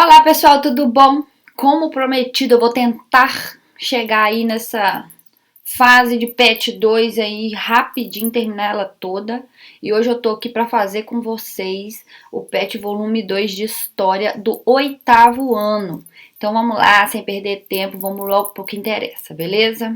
Olá pessoal, tudo bom? Como prometido, eu vou tentar chegar aí nessa fase de PET 2 aí rapidinho, terminar ela toda. E hoje eu tô aqui para fazer com vocês o PET volume 2 de história do 8º ano. Então vamos lá, sem perder tempo, vamos logo pro que interessa, beleza?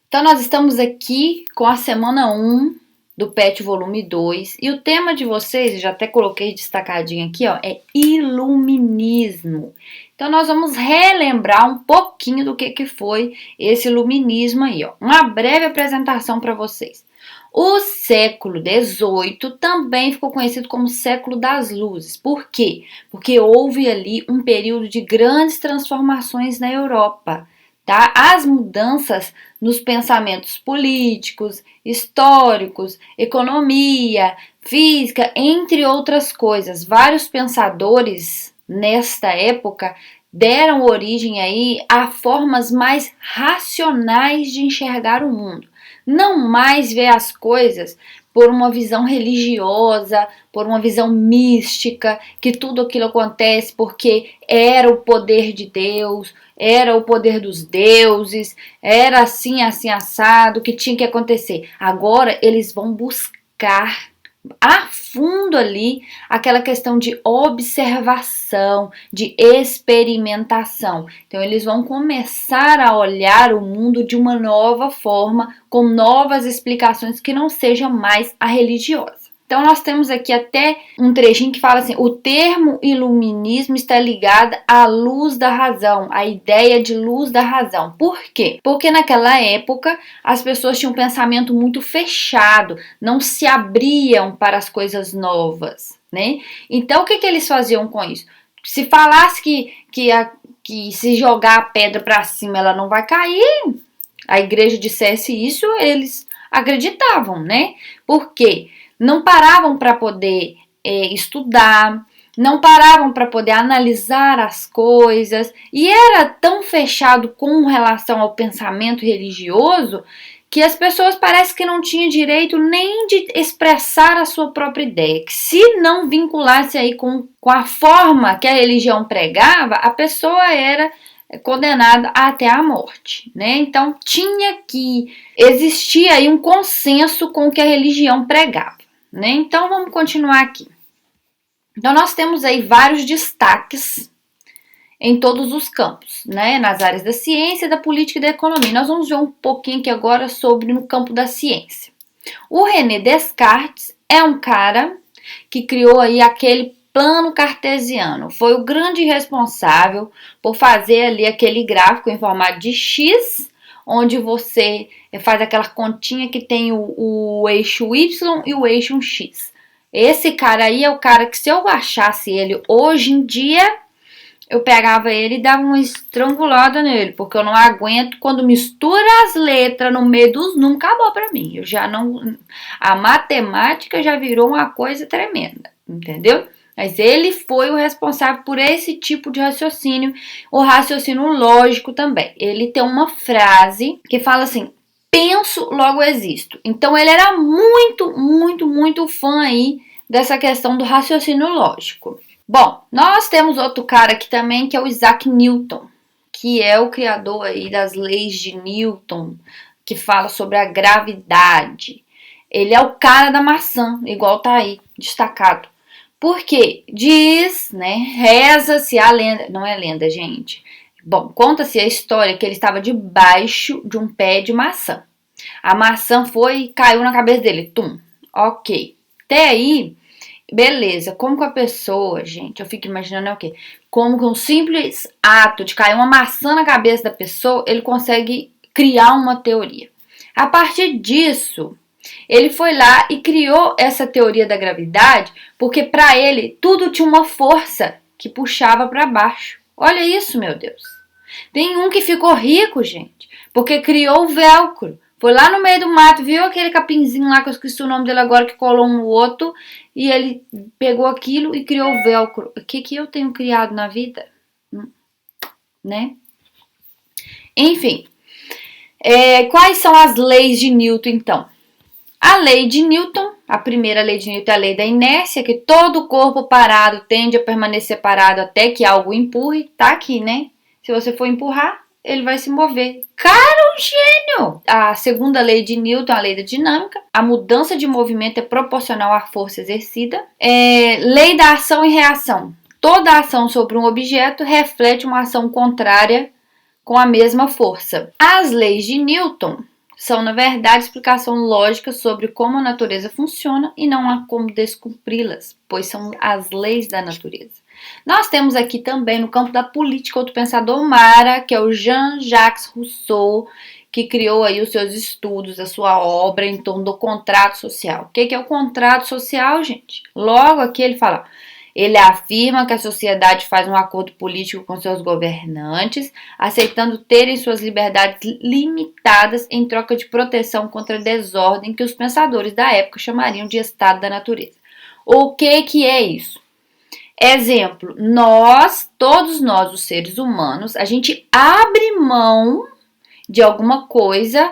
Então nós estamos aqui com a semana 1 do PET volume 2 e o tema de vocês, eu já até coloquei destacadinho aqui, ó, é iluminismo. Então nós vamos relembrar um pouquinho do que foi esse iluminismo aí, ó. Uma breve apresentação para vocês. O século XVIII também ficou conhecido como século das luzes. Por quê? Porque houve ali um período de grandes transformações na Europa. Tá? As mudanças nos pensamentos políticos, históricos, economia, física, entre outras coisas. Vários pensadores nesta época deram origem aí a formas mais racionais de enxergar o mundo. Não mais ver as coisas por uma visão religiosa, por uma visão mística, que tudo aquilo acontece porque era o poder de Deus, era o poder dos deuses, era assim, assim, assado, que tinha que acontecer. Agora eles vão buscar a fundo ali aquela questão de observação, de experimentação. Então eles vão começar a olhar o mundo de uma nova forma, com novas explicações que não seja mais a religiosa. Então nós temos aqui até um trechinho que fala assim: o termo iluminismo está ligado à luz da razão, à ideia de luz da razão. Por quê? Porque naquela época as pessoas tinham um pensamento muito fechado, não se abriam para as coisas novas, né? Então o que eles faziam com isso? Se falasse que se jogar a pedra para cima ela não vai cair, a igreja dissesse isso, eles acreditavam, né? Por quê? Não paravam para poder estudar, não paravam para poder analisar as coisas, e era tão fechado com relação ao pensamento religioso que as pessoas parece que não tinham direito nem de expressar a sua própria ideia, que se não vinculasse aí com a forma que a religião pregava, a pessoa era condenada até a morte, né? Então tinha que existir aí um consenso com o que a religião pregava. Né? Então vamos continuar aqui. Então nós temos aí vários destaques em todos os campos, né? Nas áreas da ciência, da política e da economia. Nós vamos ver um pouquinho aqui agora sobre no campo da ciência. O René Descartes é um cara que criou aí aquele plano cartesiano. Foi o grande responsável por fazer ali aquele gráfico em formato de X, onde você faz aquela continha que tem o eixo Y e o eixo X. Esse cara aí é o cara que, se eu achasse ele hoje em dia, eu pegava ele e dava uma estrangulada nele, porque eu não aguento quando mistura as letras no meio dos números, acabou pra mim. Eu já não... A matemática já virou uma coisa tremenda, entendeu? Mas ele foi o responsável por esse tipo de raciocínio, o raciocínio lógico também. Ele tem uma frase que fala assim: penso, logo existo. Então ele era muito fã aí dessa questão do raciocínio lógico. Bom, nós temos outro cara aqui também, que é o Isaac Newton, que é o criador aí das leis de Newton, que fala sobre a gravidade. Ele é o cara da maçã, igual tá aí, destacado. Porque diz, né, reza-se a lenda, não é lenda, gente. Bom, conta-se a história que ele estava debaixo de um pé de maçã. A maçã foi e caiu na cabeça dele, tum. Ok. Até aí, beleza. Como que a pessoa, gente, eu fico imaginando é o quê? Como que um simples ato de cair uma maçã na cabeça da pessoa, ele consegue criar uma teoria. A partir disso, ele foi lá e criou essa teoria da gravidade, porque para ele tudo tinha uma força que puxava para baixo. Olha isso, meu Deus. Tem um que ficou rico, gente, porque criou o velcro. Foi lá no meio do mato, viu aquele capinzinho lá, que eu esqueci o nome dele agora, que colou um no outro, e ele pegou aquilo e criou o velcro. O que eu tenho criado na vida? Né? Enfim. Quais são as leis de Newton, então? A lei de Newton, a primeira lei de Newton é a lei da inércia, que todo corpo parado tende a permanecer parado até que algo empurre. Tá aqui, né? Se você for empurrar, ele vai se mover. Cara, um gênio! A segunda lei de Newton, a lei da dinâmica. A mudança de movimento é proporcional à força exercida. Lei da ação e reação. Toda ação sobre um objeto reflete uma ação contrária com a mesma força. As leis de Newton são, na verdade, explicação lógica sobre como a natureza funciona e não há como descumpri-las, pois são as leis da natureza. Nós temos aqui também, no campo da política, outro pensador mara, que é o Jean-Jacques Rousseau, que criou aí os seus estudos, a sua obra em torno do contrato social. O que é o contrato social, gente? Logo aqui ele fala... Ele afirma que a sociedade faz um acordo político com seus governantes, aceitando terem suas liberdades limitadas em troca de proteção contra a desordem que os pensadores da época chamariam de estado da natureza. O que é isso? Exemplo, todos nós, os seres humanos, a gente abre mão de alguma coisa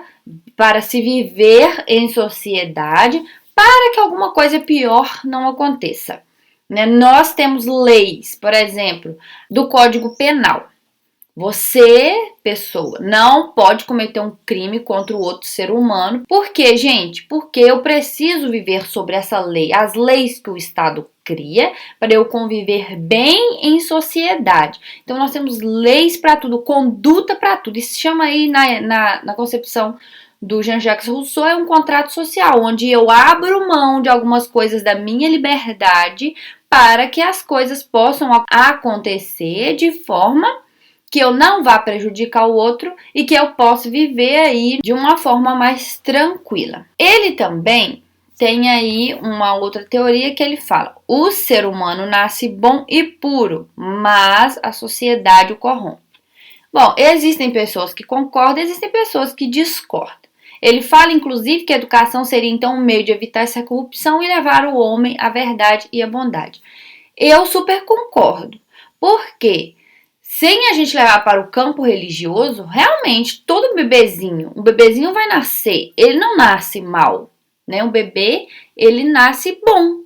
para se viver em sociedade, para que alguma coisa pior não aconteça. Nós temos leis, por exemplo, do Código Penal. Você, pessoa, não pode cometer um crime contra o outro ser humano. Por quê, gente? Porque eu preciso viver sobre essa lei, as leis que o Estado cria, para eu conviver bem em sociedade. Então, nós temos leis para tudo, conduta para tudo. Isso se chama aí, na concepção do Jean-Jacques Rousseau, é um contrato social, onde eu abro mão de algumas coisas da minha liberdade para que as coisas possam acontecer de forma que eu não vá prejudicar o outro e que eu possa viver aí de uma forma mais tranquila. Ele também tem aí uma outra teoria que ele fala: o ser humano nasce bom e puro, mas a sociedade o corrompe. Bom, existem pessoas que concordam, existem pessoas que discordam. Ele fala, inclusive, que a educação seria, então, um meio de evitar essa corrupção e levar o homem à verdade e à bondade. Eu super concordo. Por quê? Sem a gente levar para o campo religioso, realmente, todo um bebezinho vai nascer, ele não nasce mal, né? O bebê, ele nasce bom.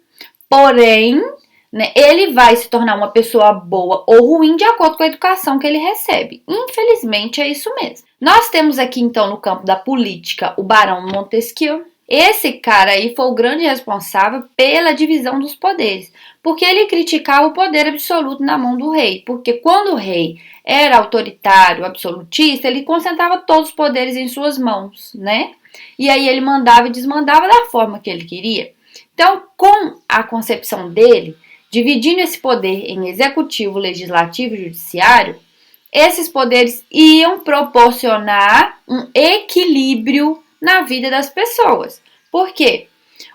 Porém, né, ele vai se tornar uma pessoa boa ou ruim de acordo com a educação que ele recebe. Infelizmente, é isso mesmo. Nós temos aqui, então, no campo da política, o Barão Montesquieu. Esse cara aí foi o grande responsável pela divisão dos poderes, porque ele criticava o poder absoluto na mão do rei, porque quando o rei era autoritário, absolutista, ele concentrava todos os poderes em suas mãos, né? E aí ele mandava e desmandava da forma que ele queria. Então, com a concepção dele, dividindo esse poder em executivo, legislativo e judiciário, esses poderes iam proporcionar um equilíbrio na vida das pessoas. Por quê?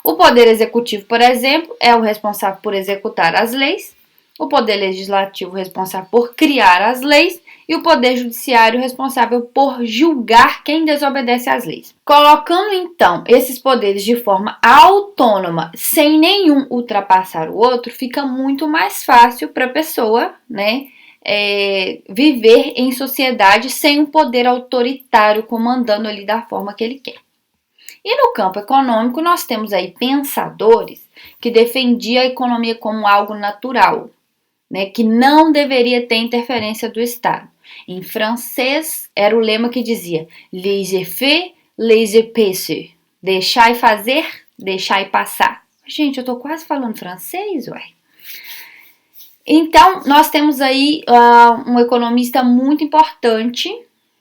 O poder executivo, por exemplo, é o responsável por executar as leis, o poder legislativo responsável por criar as leis e o poder judiciário responsável por julgar quem desobedece às leis. Colocando então esses poderes de forma autônoma, sem nenhum ultrapassar o outro, fica muito mais fácil para a pessoa, né, viver em sociedade sem um poder autoritário comandando ali da forma que ele quer. E no campo econômico nós temos aí pensadores que defendiam a economia como algo natural, né, que não deveria ter interferência do Estado. Em francês era o lema que dizia laissez-faire, laissez-passer, deixar fazer, deixar passar. Gente, eu tô quase falando francês, ué. Então, nós temos aí um economista muito importante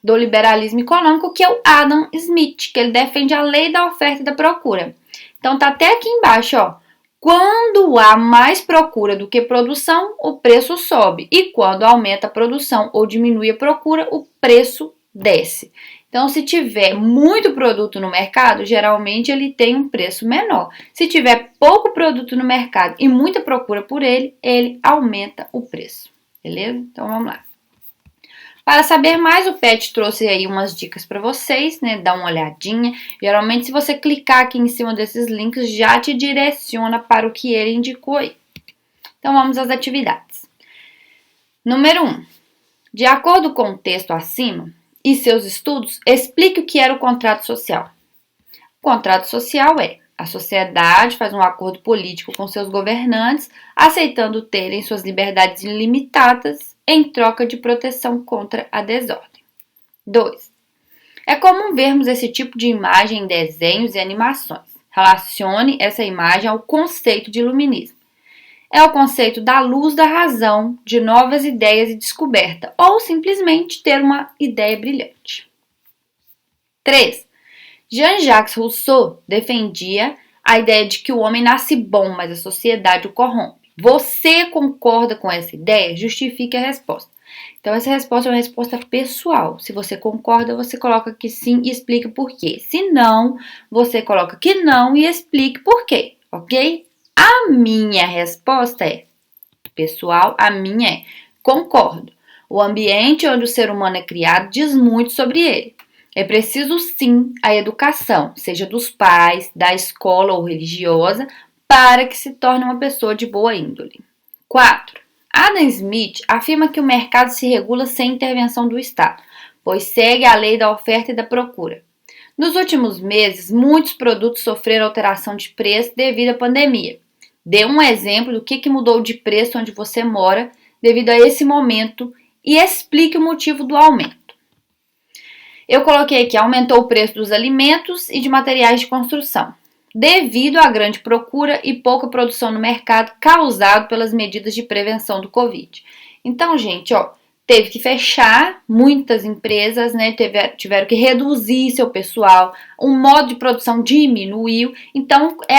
do liberalismo econômico, que é o Adam Smith, que ele defende a lei da oferta e da procura. Então, tá até aqui embaixo, ó. Quando há mais procura do que produção, o preço sobe. E quando aumenta a produção ou diminui a procura, o preço desce. Então, se tiver muito produto no mercado, geralmente ele tem um preço menor. Se tiver pouco produto no mercado e muita procura por ele, ele aumenta o preço. Beleza? Então, vamos lá. Para saber mais, o Pet trouxe aí umas dicas para vocês, né? Dá uma olhadinha. Geralmente, se você clicar aqui em cima desses links, já te direciona para o que ele indicou aí. Então, vamos às atividades. Número 1. De acordo com o texto acima, e seus estudos, explique o que era o contrato social. O contrato social é: a sociedade faz um acordo político com seus governantes, aceitando terem suas liberdades ilimitadas em troca de proteção contra a desordem. 2. É comum vermos esse tipo de imagem em desenhos e animações. Relacione essa imagem ao conceito de iluminismo. É o conceito da luz da razão, de novas ideias e descoberta, ou simplesmente ter uma ideia brilhante. 3. Jean-Jacques Rousseau defendia a ideia de que o homem nasce bom, mas a sociedade o corrompe. Você concorda com essa ideia? Justifique a resposta. Então, essa resposta é uma resposta pessoal. Se você concorda, você coloca que sim e explica por quê. Se não, você coloca que não e explique por quê, ok? A minha resposta é pessoal, a minha é concordo. O ambiente onde o ser humano é criado diz muito sobre ele. É preciso sim a educação, seja dos pais, da escola ou religiosa, para que se torne uma pessoa de boa índole. 4. Adam Smith afirma que o mercado se regula sem intervenção do Estado, pois segue a lei da oferta e da procura. Nos últimos meses, muitos produtos sofreram alteração de preço devido à pandemia. Dê um exemplo do que mudou de preço onde você mora devido a esse momento e explique o motivo do aumento. Eu coloquei aqui: aumentou o preço dos alimentos e de materiais de construção, devido à grande procura e pouca produção no mercado causado pelas medidas de prevenção do Covid. Então, gente, teve que fechar muitas empresas, né? Tiveram que reduzir seu pessoal, o modo de produção diminuiu. Então, é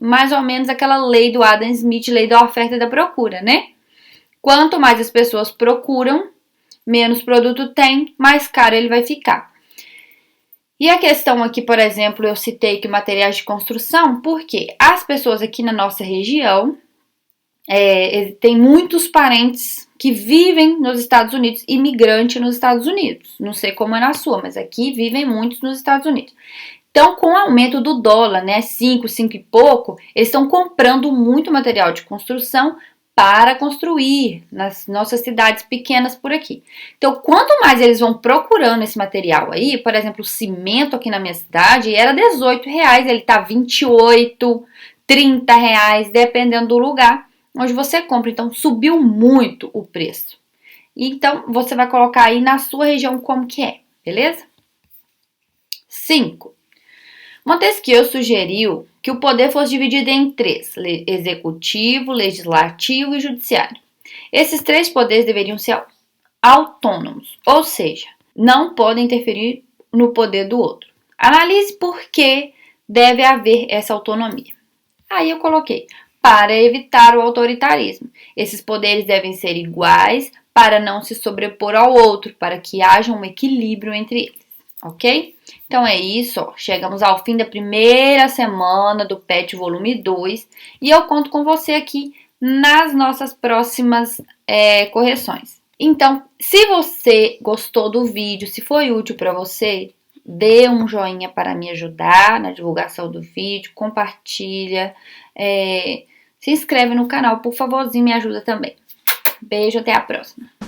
mais ou menos aquela lei do Adam Smith, lei da oferta e da procura, né? Quanto mais as pessoas procuram, menos produto tem, mais caro ele vai ficar. E a questão aqui, por exemplo, eu citei que materiais de construção, porque as pessoas aqui na nossa região tem muitos parentes que vivem nos Estados Unidos, imigrante nos Estados Unidos. Não sei como é na sua, mas aqui vivem muitos nos Estados Unidos. Então, com o aumento do dólar, né, 5 e pouco, eles estão comprando muito material de construção para construir nas nossas cidades pequenas por aqui. Então, quanto mais eles vão procurando esse material aí, por exemplo, o cimento aqui na minha cidade era R$18, ele tá R$28, R$30, dependendo do lugar onde você compra. Então, subiu muito o preço. Então, você vai colocar aí na sua região como que é, beleza? 5. Montesquieu sugeriu que o poder fosse dividido em 3: executivo, legislativo e judiciário. Esses 3 poderes deveriam ser autônomos, ou seja, não podem interferir no poder do outro. Analise por que deve haver essa autonomia. Aí eu coloquei: para evitar o autoritarismo. Esses poderes devem ser iguais para não se sobrepor ao outro, para que haja um equilíbrio entre eles, ok? Então é isso, chegamos ao fim da primeira semana do PET volume 2 e eu conto com você aqui nas nossas próximas correções. Então, se você gostou do vídeo, se foi útil para você, dê um joinha para me ajudar na divulgação do vídeo, compartilha, se inscreve no canal, por favorzinho, me ajuda também. Beijo, até a próxima!